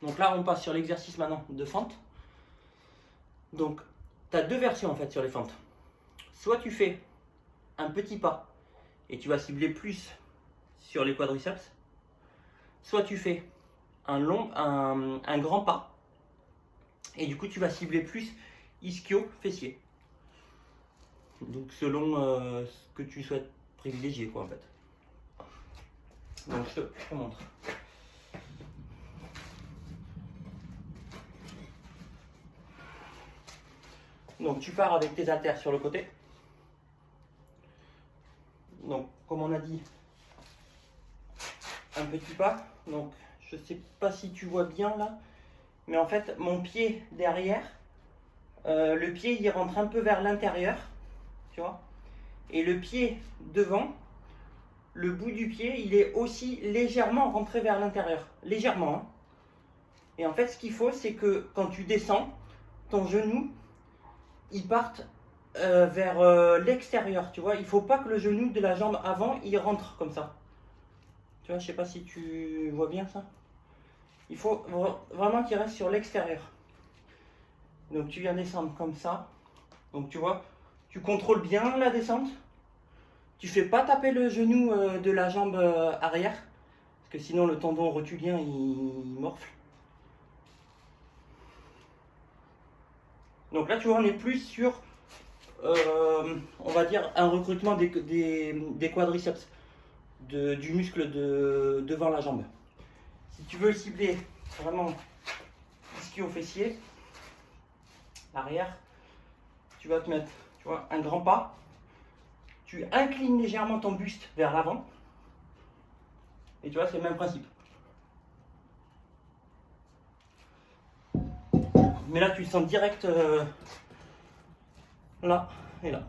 Donc là, on passe sur l'exercice maintenant de fente. Donc, tu as deux versions en fait sur les fentes. Soit tu fais un petit pas et tu vas cibler plus sur les quadriceps. Soit tu fais un grand pas et du coup tu vas cibler plus ischio-fessier. Donc selon ce que tu souhaites privilégier quoi en fait. Donc je te montre. Donc tu pars avec tes haltères sur le côté. Donc comme on a dit, un petit pas. Donc je ne sais pas si tu vois bien là, mais en fait mon pied derrière, le pied il rentre un peu vers l'intérieur, tu vois, et le pied devant, le bout du pied il est aussi légèrement rentré vers l'intérieur, légèrement, hein. Et en fait ce qu'il faut c'est que quand tu descends, ton genou il parte vers l'extérieur, tu vois. Il faut pas que le genou de la jambe avant il rentre comme ça, tu vois. Je sais pas si tu vois bien ça. Il faut vraiment qu'il reste sur l'extérieur. Donc tu viens descendre comme ça. Donc tu vois, tu contrôles bien la descente. Tu fais pas taper le genou de la jambe arrière, parce que sinon le tendon rotulien il morfle. Donc là tu vois, on est plus sur, on va dire, un recrutement des quadriceps, du muscle devant la jambe. Si tu veux cibler vraiment ischio-fessier, arrière, tu vas te mettre, tu vois, un grand pas. Tu inclines légèrement ton buste vers l'avant. Et tu vois, c'est le même principe. Mais là, tu le sens direct là et là.